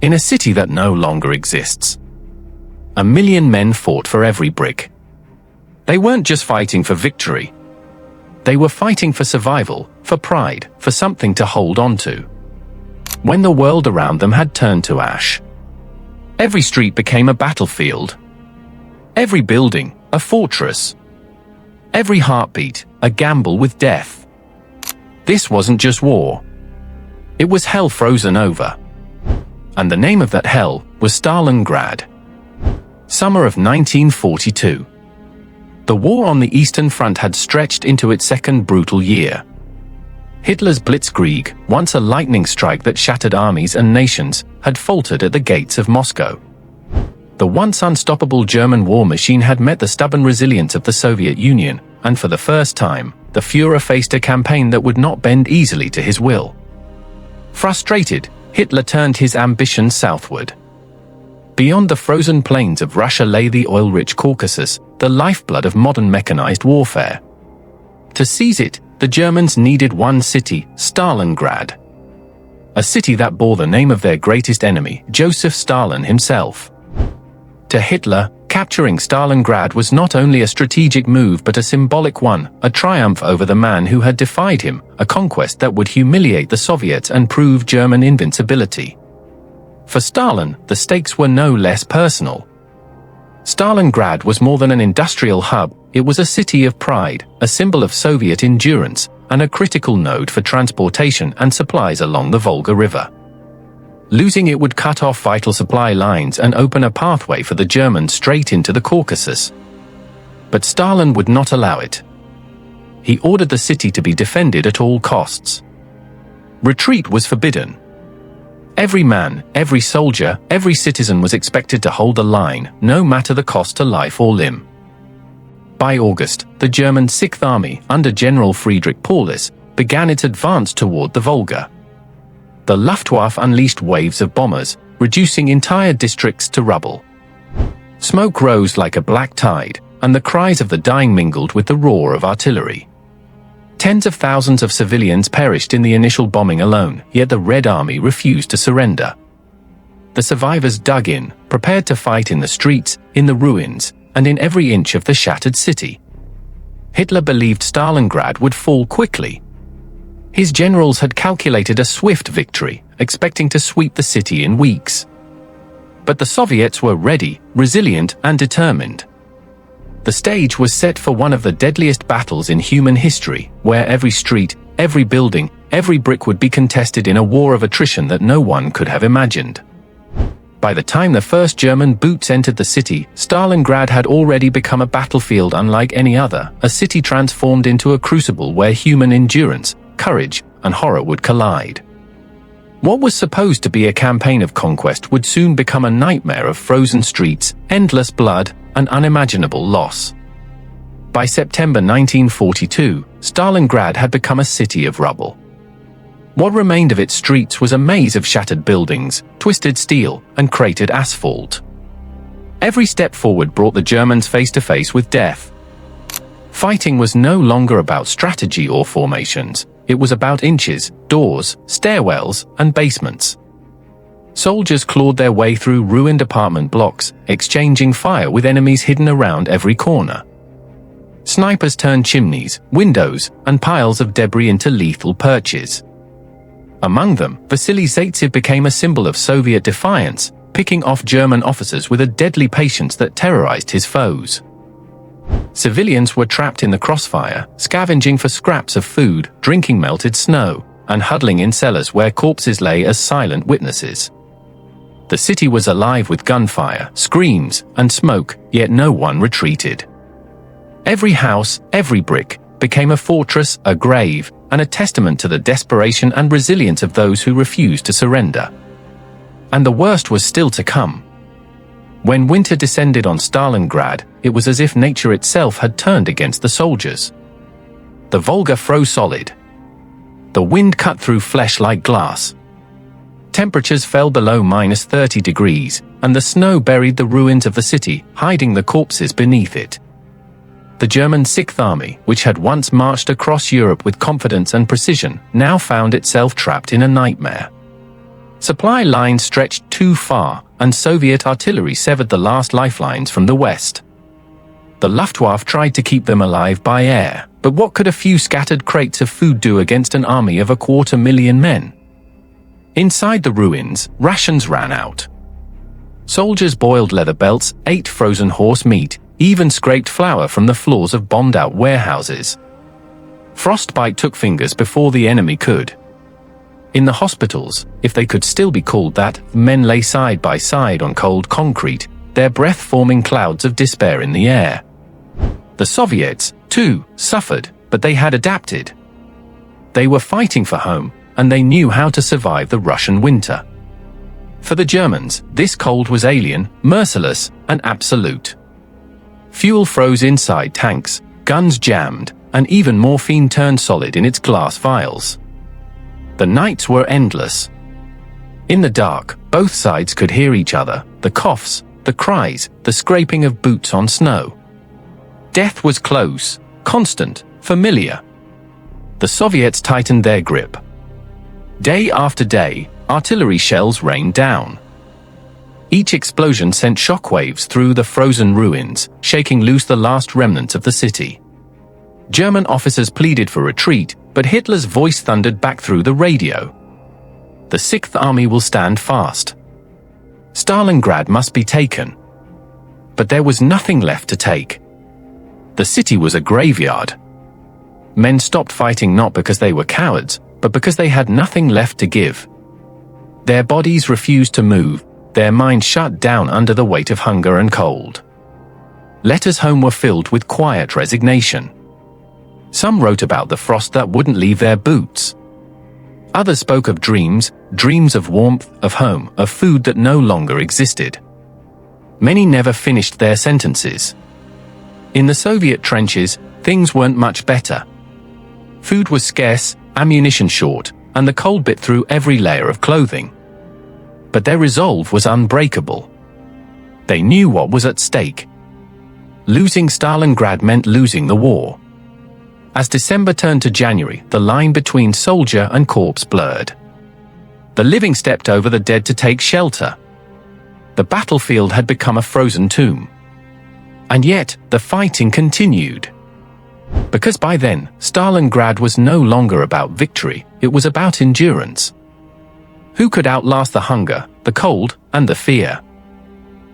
in a city that no longer exists. 1 million men fought for every brick. They weren't just fighting for victory. They were fighting for survival, for pride, for something to hold on to. When the world around them had turned to ash, every street became a battlefield. Every building, a fortress. Every heartbeat, a gamble with death. This wasn't just war. It was hell frozen over. And the name of that hell was Stalingrad. Summer of 1942. The war on the Eastern Front had stretched into its second brutal year. Hitler's blitzkrieg, once a lightning strike that shattered armies and nations, had faltered at the gates of Moscow. The once unstoppable German war machine had met the stubborn resilience of the Soviet Union, and for the first time, the Führer faced a campaign that would not bend easily to his will. Frustrated, Hitler turned his ambition southward. Beyond the frozen plains of Russia lay the oil-rich Caucasus, the lifeblood of modern mechanized warfare. To seize it, the Germans needed one city, Stalingrad. A city that bore the name of their greatest enemy, Joseph Stalin himself. To Hitler, capturing Stalingrad was not only a strategic move but a symbolic one, a triumph over the man who had defied him, a conquest that would humiliate the Soviets and prove German invincibility. For Stalin, the stakes were no less personal. Stalingrad was more than an industrial hub, it was a city of pride, a symbol of Soviet endurance, and a critical node for transportation and supplies along the Volga River. Losing it would cut off vital supply lines and open a pathway for the Germans straight into the Caucasus. But Stalin would not allow it. He ordered the city to be defended at all costs. Retreat was forbidden. Every man, every soldier, every citizen was expected to hold the line, no matter the cost to life or limb. By August, the German Sixth Army, under General Friedrich Paulus, began its advance toward the Volga. The Luftwaffe unleashed waves of bombers, reducing entire districts to rubble. Smoke rose like a black tide, and the cries of the dying mingled with the roar of artillery. Tens of thousands of civilians perished in the initial bombing alone, yet the Red Army refused to surrender. The survivors dug in, prepared to fight in the streets, in the ruins, and in every inch of the shattered city. Hitler believed Stalingrad would fall quickly. His generals had calculated a swift victory, expecting to sweep the city in weeks. But the Soviets were ready, resilient, and determined. The stage was set for one of the deadliest battles in human history, where every street, every building, every brick would be contested in a war of attrition that no one could have imagined. By the time the first German boots entered the city, Stalingrad had already become a battlefield unlike any other, a city transformed into a crucible where human endurance, courage, and horror would collide. What was supposed to be a campaign of conquest would soon become a nightmare of frozen streets, endless blood, and unimaginable loss. By September 1942, Stalingrad had become a city of rubble. What remained of its streets was a maze of shattered buildings, twisted steel, and cratered asphalt. Every step forward brought the Germans face to face with death. Fighting was no longer about strategy or formations, it was about inches, doors, stairwells, and basements. Soldiers clawed their way through ruined apartment blocks, exchanging fire with enemies hidden around every corner. Snipers turned chimneys, windows, and piles of debris into lethal perches. Among them, Vasily Zaitsev became a symbol of Soviet defiance, picking off German officers with a deadly patience that terrorized his foes. Civilians were trapped in the crossfire, scavenging for scraps of food, drinking melted snow, and huddling in cellars where corpses lay as silent witnesses. The city was alive with gunfire, screams, and smoke, yet no one retreated. Every house, every brick, became a fortress, a grave, and a testament to the desperation and resilience of those who refused to surrender. And the worst was still to come. When winter descended on Stalingrad, it was as if nature itself had turned against the soldiers. The Volga froze solid. The wind cut through flesh like glass. Temperatures fell below -30 degrees, and the snow buried the ruins of the city, hiding the corpses beneath it. The German Sixth Army, which had once marched across Europe with confidence and precision, now found itself trapped in a nightmare. Supply lines stretched too far, and Soviet artillery severed the last lifelines from the west. The Luftwaffe tried to keep them alive by air, but what could a few scattered crates of food do against an army of 250,000 men? Inside the ruins, rations ran out. Soldiers boiled leather belts, ate frozen horse meat, even scraped flour from the floors of bombed-out warehouses. Frostbite took fingers before the enemy could. In the hospitals, if they could still be called that, men lay side by side on cold concrete, their breath forming clouds of despair in the air. The Soviets, too, suffered, but they had adapted. They were fighting for home, and they knew how to survive the Russian winter. For the Germans, this cold was alien, merciless, and absolute. Fuel froze inside tanks, guns jammed, and even morphine turned solid in its glass vials. The nights were endless. In the dark, both sides could hear each other, the coughs, the cries, the scraping of boots on snow. Death was close, constant, familiar. The Soviets tightened their grip. Day after day, artillery shells rained down. Each explosion sent shockwaves through the frozen ruins, shaking loose the last remnants of the city. German officers pleaded for retreat, but Hitler's voice thundered back through the radio. The Sixth Army will stand fast. Stalingrad must be taken. But there was nothing left to take. The city was a graveyard. Men stopped fighting not because they were cowards, but because they had nothing left to give. Their bodies refused to move, their minds shut down under the weight of hunger and cold. Letters home were filled with quiet resignation. Some wrote about the frost that wouldn't leave their boots. Others spoke of dreams, dreams of warmth, of home, of food that no longer existed. Many never finished their sentences. In the Soviet trenches, things weren't much better. Food was scarce, ammunition short, and the cold bit through every layer of clothing. But their resolve was unbreakable. They knew what was at stake. Losing Stalingrad meant losing the war. As December turned to January, the line between soldier and corpse blurred. The living stepped over the dead to take shelter. The battlefield had become a frozen tomb. And yet, the fighting continued. Because by then, Stalingrad was no longer about victory, it was about endurance. Who could outlast the hunger, the cold, and the fear?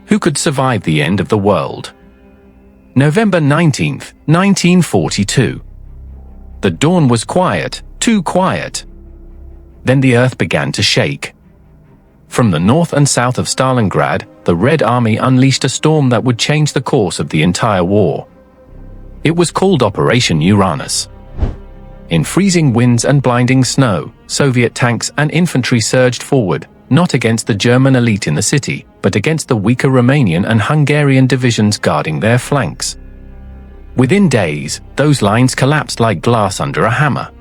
Who could survive the end of the world? November 19, 1942. The dawn was quiet, too quiet. Then the earth began to shake. From the north and south of Stalingrad, the Red Army unleashed a storm that would change the course of the entire war. It was called Operation Uranus. In freezing winds and blinding snow, Soviet tanks and infantry surged forward, not against the German elite in the city, but against the weaker Romanian and Hungarian divisions guarding their flanks. Within days, those lines collapsed like glass under a hammer.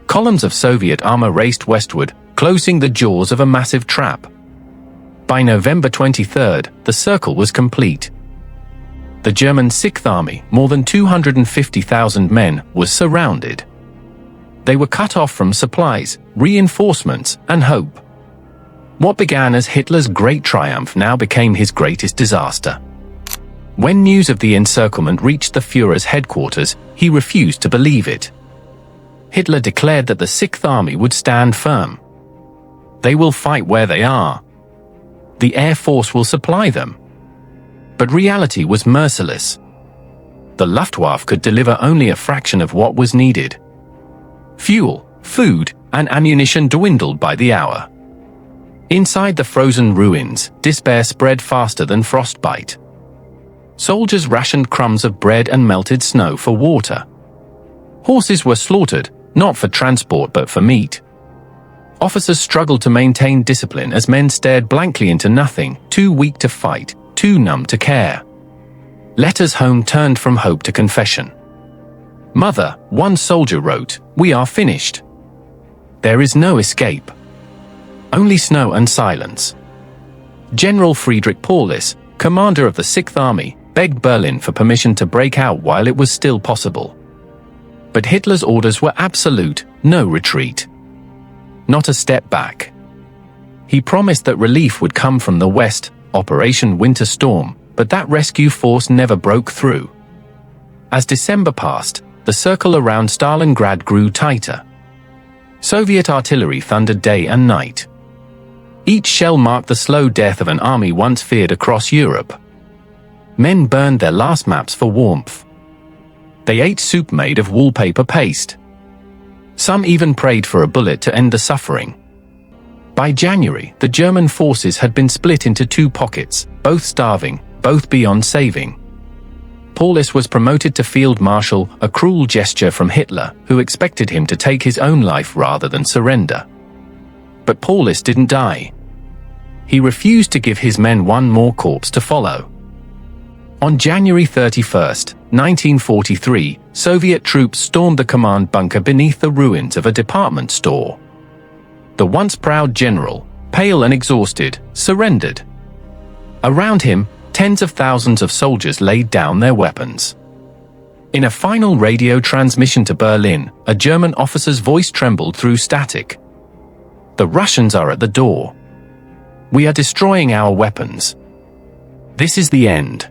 Columns of Soviet armor raced westward, closing the jaws of a massive trap. By November 23, the circle was complete. The German Sixth Army, more than 250,000 men, was surrounded. They were cut off from supplies, reinforcements, and hope. What began as Hitler's great triumph now became his greatest disaster. When news of the encirclement reached the Führer's headquarters, he refused to believe it. Hitler declared that the Sixth Army would stand firm. They will fight where they are. The Air Force will supply them. But reality was merciless. The Luftwaffe could deliver only a fraction of what was needed. Fuel, food, and ammunition dwindled by the hour. Inside the frozen ruins, despair spread faster than frostbite. Soldiers rationed crumbs of bread and melted snow for water. Horses were slaughtered, not for transport but for meat. Officers struggled to maintain discipline as men stared blankly into nothing, too weak to fight, too numb to care. Letters home turned from hope to confession. "Mother," one soldier wrote, "we are finished. There is no escape. Only snow and silence." General Friedrich Paulus, commander of the Sixth Army, begged Berlin for permission to break out while it was still possible. But Hitler's orders were absolute: no retreat. Not a step back. He promised that relief would come from the west, Operation Winter Storm, but that rescue force never broke through. As December passed, the circle around Stalingrad grew tighter. Soviet artillery thundered day and night. Each shell marked the slow death of an army once feared across Europe. Men burned their last maps for warmth. They ate soup made of wallpaper paste. Some even prayed for a bullet to end the suffering. By January, the German forces had been split into two pockets, both starving, both beyond saving. Paulus was promoted to Field Marshal, a cruel gesture from Hitler, who expected him to take his own life rather than surrender. But Paulus didn't die. He refused to give his men one more corpse to follow. On January 31, 1943, Soviet troops stormed the command bunker beneath the ruins of a department store. The once proud general, pale and exhausted, surrendered. Around him, tens of thousands of soldiers laid down their weapons. In a final radio transmission to Berlin, a German officer's voice trembled through static. "The Russians are at the door. We are destroying our weapons. This is the end."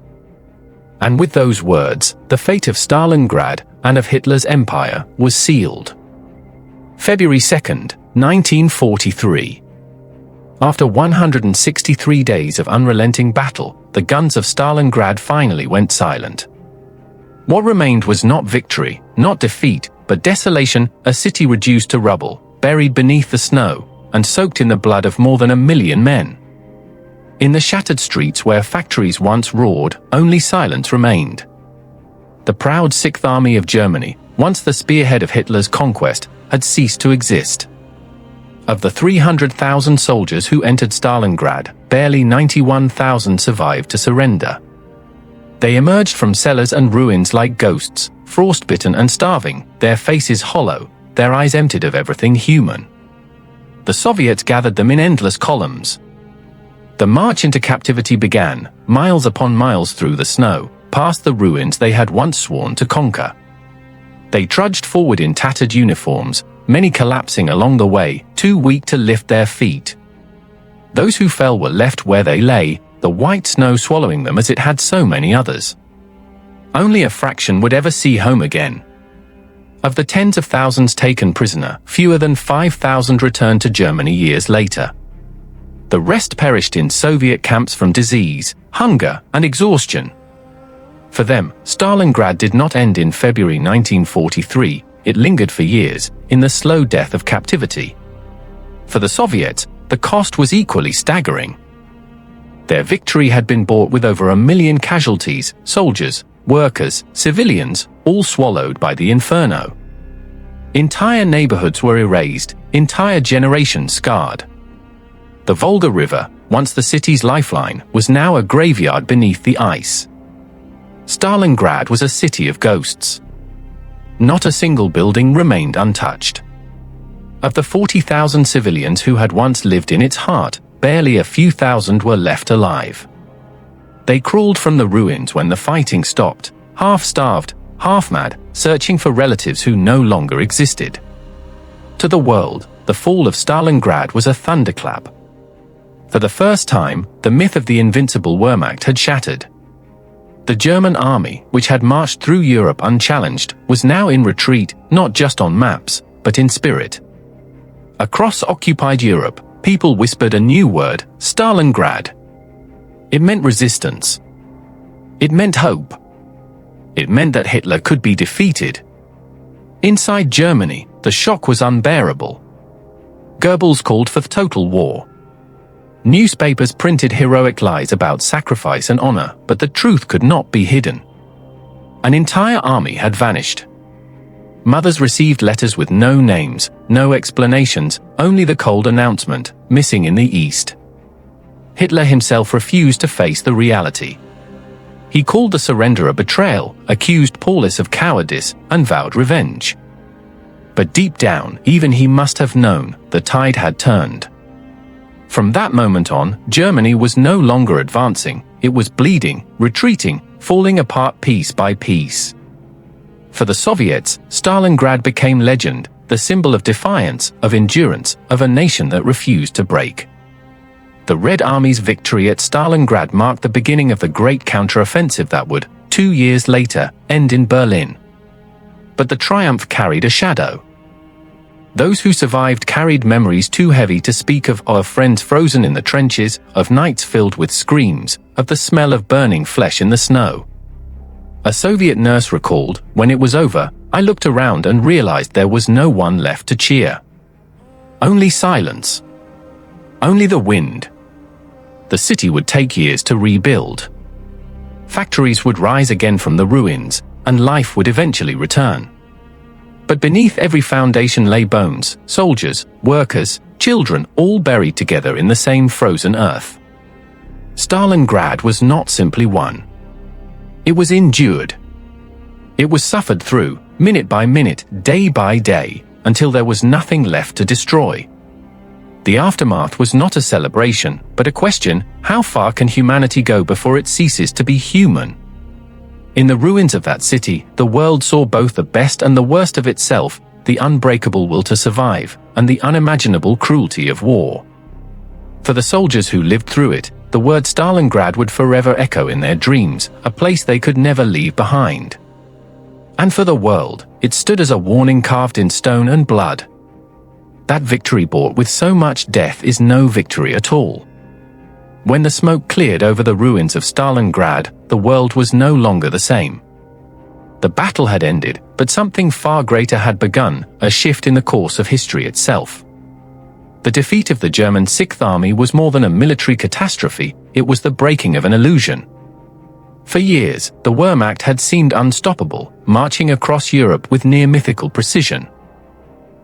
And with those words, the fate of Stalingrad and of Hitler's empire was sealed. February 2, 1943. After 163 days of unrelenting battle, the guns of Stalingrad finally went silent. What remained was not victory, not defeat, but desolation, a city reduced to rubble, buried beneath the snow, and soaked in the blood of more than 1 million men. In the shattered streets where factories once roared, only silence remained. The proud Sixth Army of Germany, once the spearhead of Hitler's conquest, had ceased to exist. Of the 300,000 soldiers who entered Stalingrad, barely 91,000 survived to surrender. They emerged from cellars and ruins like ghosts, frostbitten and starving, their faces hollow, their eyes emptied of everything human. The Soviets gathered them in endless columns. The march into captivity began, miles upon miles through the snow, past the ruins they had once sworn to conquer. They trudged forward in tattered uniforms, many collapsing along the way, too weak to lift their feet. Those who fell were left where they lay, the white snow swallowing them as it had so many others. Only a fraction would ever see home again. Of the tens of thousands taken prisoner, fewer than 5,000 returned to Germany years later. The rest perished in Soviet camps from disease, hunger, and exhaustion. For them, Stalingrad did not end in February 1943, it lingered for years, in the slow death of captivity. For the Soviets, the cost was equally staggering. Their victory had been bought with over 1 million casualties, soldiers, workers, civilians, all swallowed by the Inferno. Entire neighborhoods were erased, entire generations scarred. The Volga River, once the city's lifeline, was now a graveyard beneath the ice. Stalingrad was a city of ghosts. Not a single building remained untouched. Of the 40,000 civilians who had once lived in its heart, barely a few thousand were left alive. They crawled from the ruins when the fighting stopped, half-starved, half-mad, searching for relatives who no longer existed. To the world, the fall of Stalingrad was a thunderclap. For the first time, the myth of the invincible Wehrmacht had shattered. The German army, which had marched through Europe unchallenged, was now in retreat, not just on maps, but in spirit. Across occupied Europe, people whispered a new word, Stalingrad. It meant resistance. It meant hope. It meant that Hitler could be defeated. Inside Germany, the shock was unbearable. Goebbels called for total war. Newspapers printed heroic lies about sacrifice and honor, but the truth could not be hidden. An entire army had vanished. Mothers received letters with no names, no explanations, only the cold announcement, missing in the East. Hitler himself refused to face the reality. He called the surrender a betrayal, accused Paulus of cowardice, and vowed revenge. But deep down, even he must have known, the tide had turned. From that moment on, Germany was no longer advancing, it was bleeding, retreating, falling apart piece by piece. For the Soviets, Stalingrad became legend, the symbol of defiance, of endurance, of a nation that refused to break. The Red Army's victory at Stalingrad marked the beginning of the great counteroffensive that would, 2 years later, end in Berlin. But the triumph carried a shadow. Those who survived carried memories too heavy to speak of friends frozen in the trenches, of nights filled with screams, of the smell of burning flesh in the snow. A Soviet nurse recalled, "When it was over, I looked around and realized there was no one left to cheer. Only silence. Only the wind." The city would take years to rebuild. Factories would rise again from the ruins, and life would eventually return. But beneath every foundation lay bones, soldiers, workers, children, all buried together in the same frozen earth. Stalingrad was not simply won. It was endured. It was suffered through, minute by minute, day by day, until there was nothing left to destroy. The aftermath was not a celebration, but a question: how far can humanity go before it ceases to be human? In the ruins of that city, the world saw both the best and the worst of itself, the unbreakable will to survive, and the unimaginable cruelty of war. For the soldiers who lived through it, the word Stalingrad would forever echo in their dreams, a place they could never leave behind. And for the world, it stood as a warning carved in stone and blood. That victory bought with so much death is no victory at all. When the smoke cleared over the ruins of Stalingrad, the world was no longer the same. The battle had ended, but something far greater had begun, a shift in the course of history itself. The defeat of the German Sixth Army was more than a military catastrophe, it was the breaking of an illusion. For years, the Wehrmacht had seemed unstoppable, marching across Europe with near-mythical precision.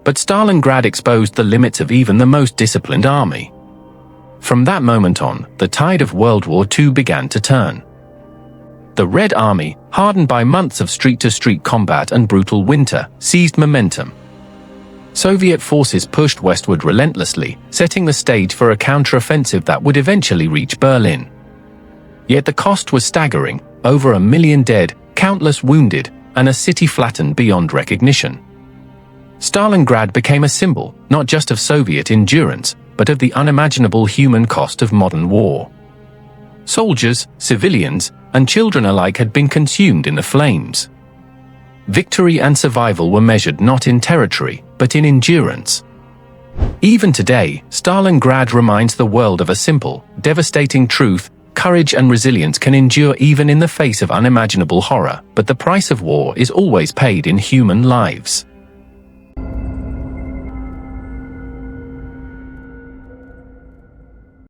But Stalingrad exposed the limits of even the most disciplined army. From that moment on, the tide of World War II began to turn. The Red Army, hardened by months of street-to-street combat and brutal winter, seized momentum. Soviet forces pushed westward relentlessly, setting the stage for a counteroffensive that would eventually reach Berlin. Yet the cost was staggering: over 1 million dead, countless wounded, and a city flattened beyond recognition. Stalingrad became a symbol, not just of Soviet endurance, but of the unimaginable human cost of modern war. Soldiers, civilians, and children alike had been consumed in the flames. Victory and survival were measured not in territory, but in endurance. Even today, Stalingrad reminds the world of a simple, devastating truth: courage and resilience can endure even in the face of unimaginable horror, but the price of war is always paid in human lives.